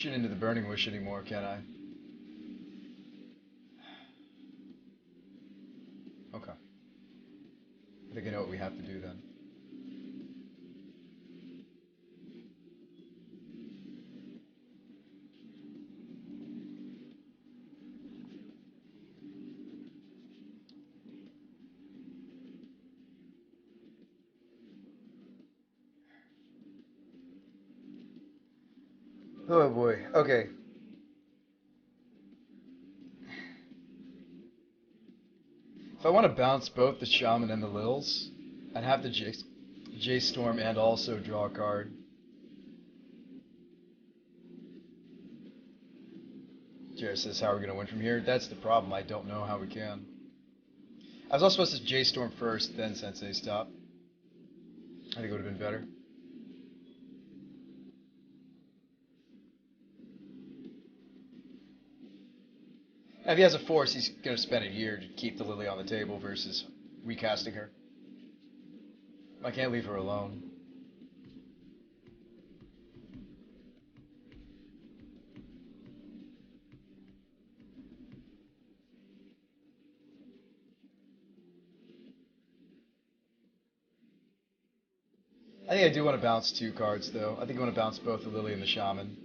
Into the burning wish anymore, can I? Okay. I think I know what we have to do then. Oh boy. Okay. If I want to bounce both the Shaman and the Lils, I'd have to J-Storm and also draw a card. Jared says, how are we going to win from here? That's the problem. I don't know how we can. I was also supposed to J-Storm first, then Sensei stop. I think it would have been better. If he has a force, he's going to spend a year to keep the Lily on the table versus recasting her. I can't leave her alone. I think I do want to bounce two cards, though. I think I want to bounce both the Lily and the Shaman.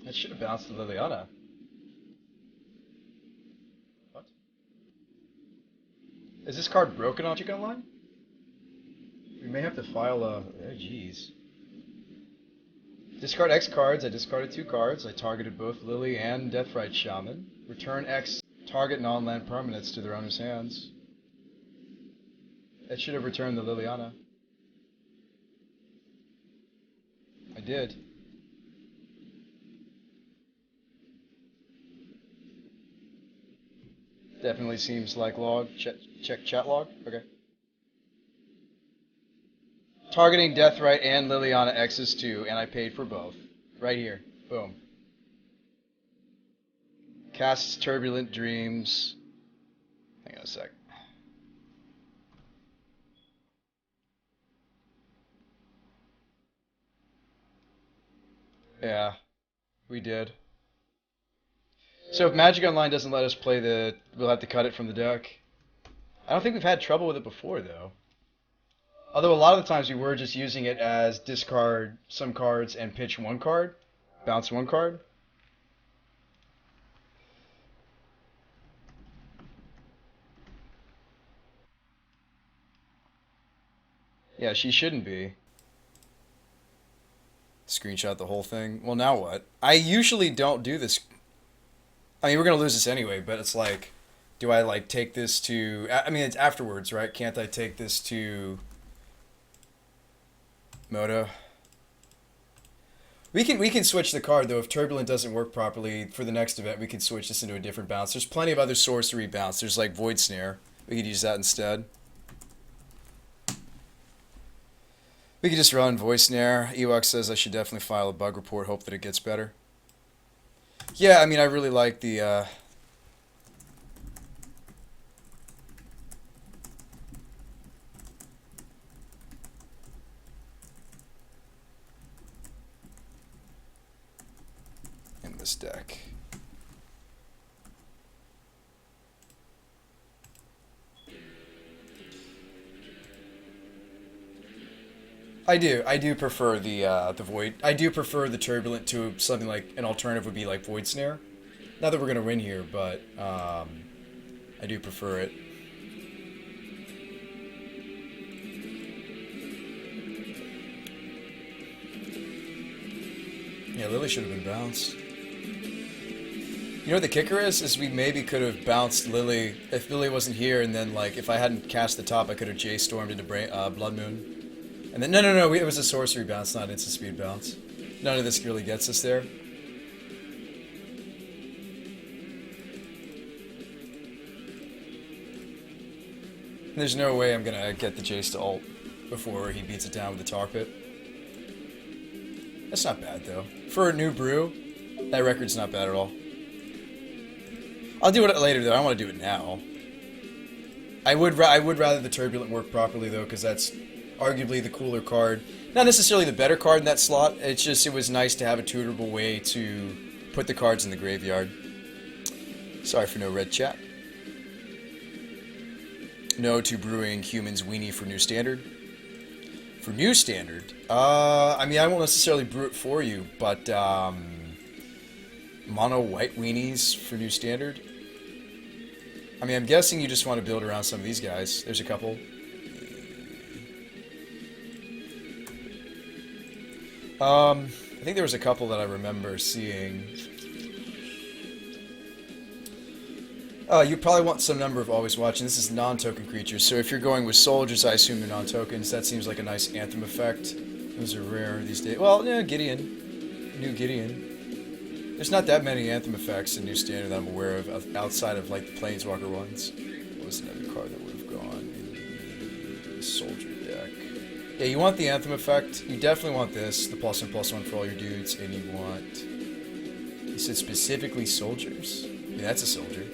I should have bounced the Liliana. What? Is this card broken on Magic Online? We may have to file a... Oh, jeez. Discard X cards. I discarded two cards. I targeted both Lily and Deathrite Shaman. Return X target non-land permanents to their owner's hands. It should have returned the Liliana. I did. Definitely seems like log. Check chat log. Okay. Targeting Deathrite and Liliana X's too, and I paid for both. Right here. Boom. Casts Turbulent Dreams. Hang on a sec. Yeah, we did. So if Magic Online doesn't let us play we'll have to cut it from the deck. I don't think we've had trouble with it before, though. Although a lot of the times we were just using it as discard some cards and pitch one card, bounce one card. Yeah, she shouldn't be. Screenshot the whole thing. Well, now what? I usually don't do this. I mean, we're gonna lose this anyway, but it's like, do I like take this to? I mean, it's afterwards, right? Can't I take this to Moto? We can switch the card though if Turbulent doesn't work properly for the next event. We could switch this into a different bounce. There's plenty of other sorcery bounce. There's like Void Snare. We could use that instead. We could just run Void Snare. Ewok says I should definitely file a bug report. Hope that it gets better. Yeah, I mean I really like the. In this deck. I do prefer the Void. I do prefer the Turbulent to something like an alternative would be like Void Snare. Not that we're gonna win here, but I do prefer it. Yeah, Lily should have been bounced. You know what the kicker is? Is we maybe could have bounced Lily if Lily wasn't here, and then like if I hadn't cast the top, I could have J-stormed into Blood Moon. And then no, it was a sorcery bounce, not an instant speed bounce. None of this really gets us there. There's no way I'm gonna get the Jace to ult before he beats it down with the tar pit. That's not bad though. For a new brew, that record's not bad at all. I'll do it later though. I don't want to do it now. I would rather the Turbulent work properly though, because that's arguably the cooler card. Not necessarily the better card in that slot. It's just it was nice to have a tutorable way to put the cards in the graveyard. Sorry for no red chat. No to brewing humans weenie for new standard. For new standard, I mean I won't necessarily brew it for you, but mono white weenies for new standard. I mean I'm guessing you just want to build around some of these guys. There's a couple. I think there was a couple that I remember seeing. You probably want some number of always watching. This is non-token creatures, so if you're going with soldiers, I assume they're non-tokens. That seems like a nice Anthem effect. Those are rare these days. Well, yeah, Gideon. New Gideon. There's not that many Anthem effects in New Standard that I'm aware of, outside of, like, the Planeswalker ones. What was another card that would have gone in the soldier deck? Yeah, you want the Anthem effect. You definitely want this, the +1/+1 for all your dudes, and you want... You said specifically soldiers? Yeah, that's a soldier.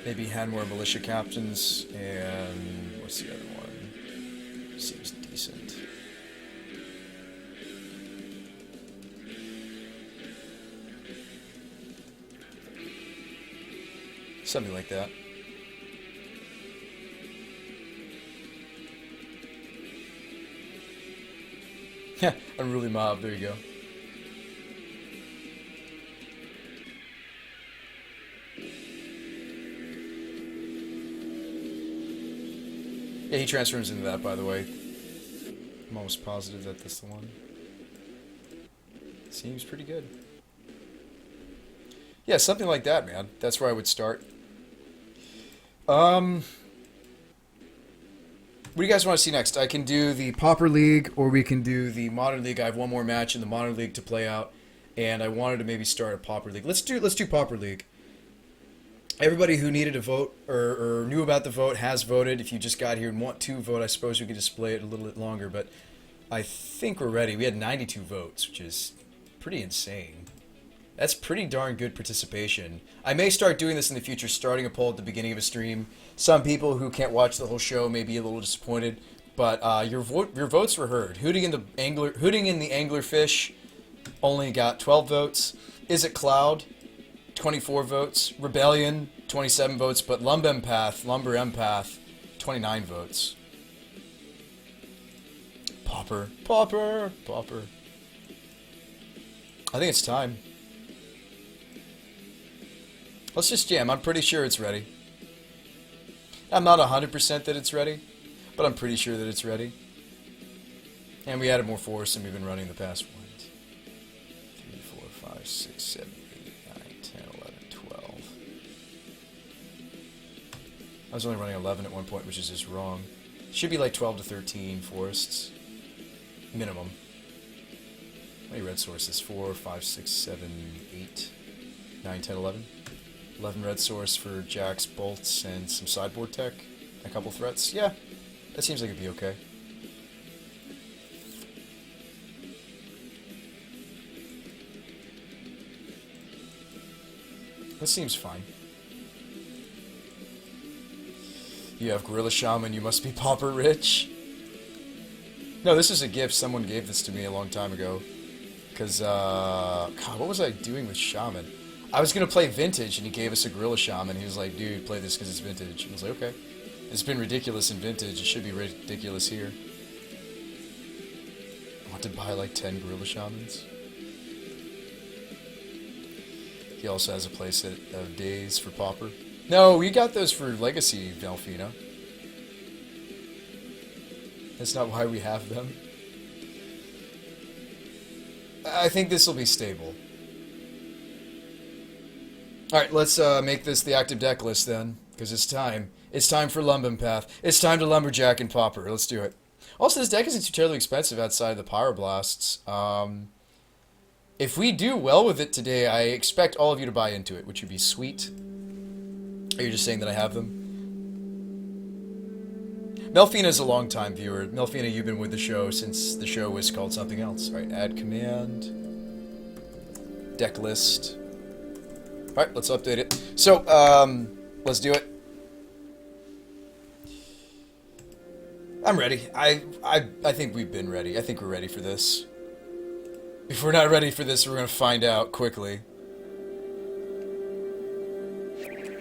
Maybe Hanmore Militia Captains, and what's the other one? Seems decent. Something like that. Yeah, Unruly Mob, there you go. Yeah, he transforms into that, by the way. I'm almost positive that this is the one. Seems pretty good. Yeah, something like that, man. That's where I would start. What do you guys want to see next? I can do the Pauper League, or we can do the Modern League. I have one more match in the Modern League to play out, and I wanted to maybe start a Pauper League. Let's do Pauper League. Everybody who needed a vote or knew about the vote has voted. If you just got here and want to vote, I suppose we could display it a little bit longer, but I think we're ready. We had 92 votes, which is pretty insane. That's pretty darn good participation. I may start doing this in the future, starting a poll at the beginning of a stream. Some people who can't watch the whole show may be a little disappointed, but your votes were heard. Hooting in the Anglerfish only got 12 votes. Is it Cloud? 24 votes. Rebellion, 27 votes. But Lumber Empath, 29 votes. Pauper. I think it's time. Let's just jam. I'm pretty sure it's ready. I'm not 100% that it's ready, but I'm pretty sure that it's ready. And we added more force than we've been running the past 1, 2, 3, 4, 5, 6, 7, 8, 9, 10, 11, 12. I was only running 11 at one point, which is just wrong. Should be like 12 to 13 forests. Minimum. How many red sources? 4, 5, 6, 7, 8, 9, 10, 11. 11 red source for Jack's bolts and some sideboard tech. A couple threats. Yeah, that seems like it'd be okay. That seems fine. You have Gorilla Shaman, you must be pauper rich. No, this is a gift. Someone gave this to me a long time ago. Because, God, what was I doing with Shaman? I was going to play Vintage, and he gave us a Gorilla Shaman. He was like, dude, play this because it's Vintage. I was like, okay. It's been ridiculous in Vintage. It should be ridiculous here. I want to buy like 10 Gorilla Shamans. He also has a playset of Days for Pauper. No, we got those for Legacy, Delphina. That's not why we have them. I think this will be stable. Alright, let's make this the active deck list then, because it's time. It's time for Lumberpath. It's time to Lumberjack and Pauper. Let's do it. Also, this deck isn't too terribly expensive outside of the Pyroblasts. If we do well with it today, I expect all of you to buy into it, which would be sweet. Are you just saying that I have them? Melfina's a long-time viewer. Melfina, you've been with the show since the show was called something else. Alright, add command. Deck list. Alright, let's update it. So, let's do it. I'm ready. I think we've been ready. I think we're ready for this. If we're not ready for this, we're going to find out quickly.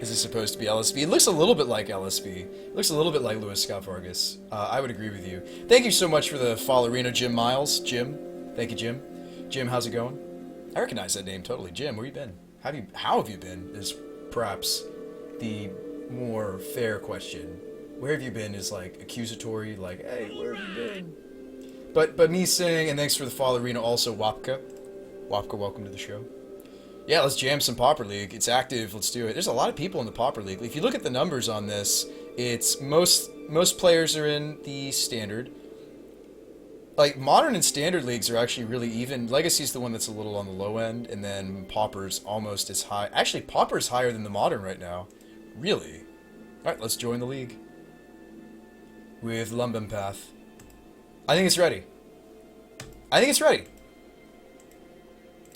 Is this supposed to be LSV? It looks a little bit like LSV. It looks a little bit like Louis Scott Vargas. I would agree with you. Thank you so much for the Fallerino, Jim Miles. Jim. Thank you, Jim. Jim, how's it going? I recognize that name totally. Jim, where you been? How have you been is perhaps the more fair question. Where have you been is like accusatory, like, hey, where have you been? But me saying, and thanks for the Fallerino also, Wapka. Wapka, welcome to the show. Yeah, let's jam some Pauper League. It's active. Let's do it. There's a lot of people in the Pauper League. If you look at the numbers on this, it's most players are in the standard. Like, modern and standard leagues are actually really even. Legacy's the one that's a little on the low end, and then Pauper's almost as high. Actually, Pauper's higher than the modern right now. Really? Alright, let's join the league. With Lumberpath. I think it's ready. I think it's ready.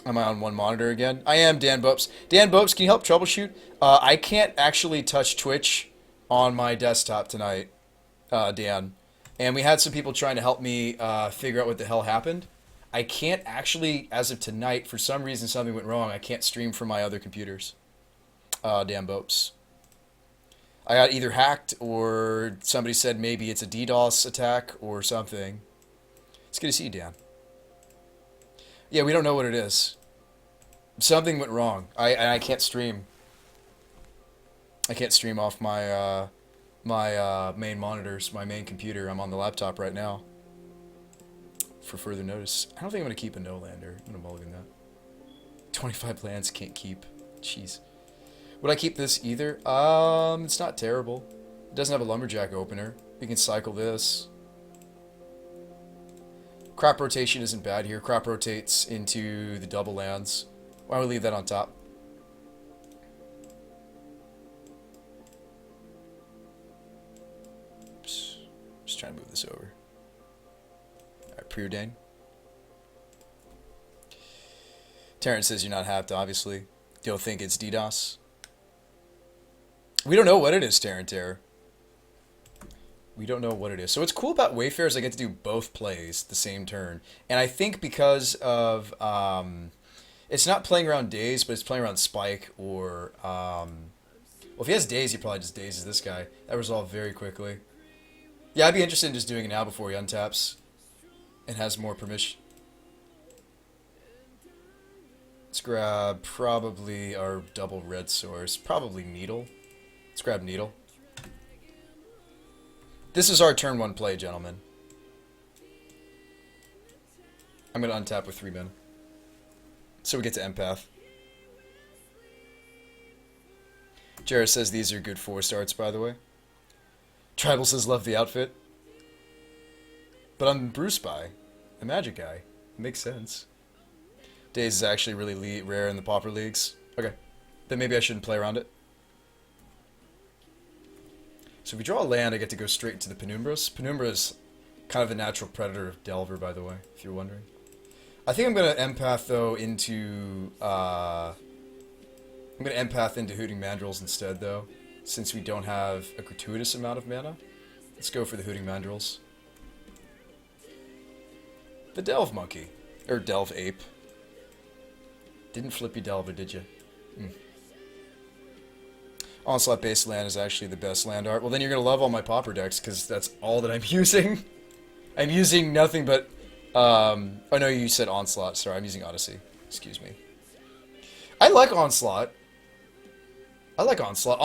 Am I on one monitor again? I am, Dan Bopes. Dan Bopes, can you help troubleshoot? I can't actually touch Twitch on my desktop tonight, Dan. And we had some people trying to help me figure out what the hell happened. I can't actually, as of tonight, for some reason something went wrong. I can't stream from my other computers. Dan Bopes. I got either hacked or somebody said maybe it's a DDoS attack or something. It's good to see you, Dan. Yeah, we don't know what it is. Something went wrong. I can't stream. I can't stream off my main monitors, my main computer. I'm on the laptop right now. For further notice, I don't think I'm gonna keep a no-lander. I'm gonna mulligan that. 25 lands can't keep. Jeez. Would I keep this either? It's not terrible. It doesn't have a lumberjack opener. We can cycle this. Crop rotation isn't bad here. Crop rotates into the double lands. Why don't we leave that on top? Just trying to move this over. Alright, preordain. Terrence says you're not hacked, obviously. You'll think it's DDoS. We don't know what it is, Terror. We don't know what it is. So what's cool about Wayfair is I get to do both plays the same turn. And I think because of... it's not playing around Daze, but it's playing around Spike or... well, if he has Daze, he probably just Dazes this guy. That resolved very quickly. Yeah, I'd be interested in just doing it now before he untaps. And has more permission. Let's grab probably our double red source. Probably Needle. Let's grab Needle. This is our turn 1 play, gentlemen. I'm going to untap with 3 men. So we get to Empath. Jared says these are good 4 starts, by the way. Tribal says love the outfit. But I'm BrewSpy, the magic guy. Makes sense. Daze is actually really rare in the Pauper Leagues. Okay. Then maybe I shouldn't play around it. So if we draw a land, I get to go straight into the Penumbras. Penumbra is kind of a natural predator of Delver, by the way, if you're wondering. I think I'm going to Empath, though, into... I'm going to Empath into Hooting Mandrills instead, though, since we don't have a gratuitous amount of mana. Let's go for the Hooting Mandrills. The Delve Monkey. Or Delve Ape. Didn't flip you Delver, did you? Onslaught-based land is actually the best land art. Well, then you're going to love all my Pauper decks, because that's all that I'm using. I'm using nothing but... oh, no, you said Onslaught. Sorry, I'm using Odyssey. Excuse me. I like Onslaught. I like Onslaught.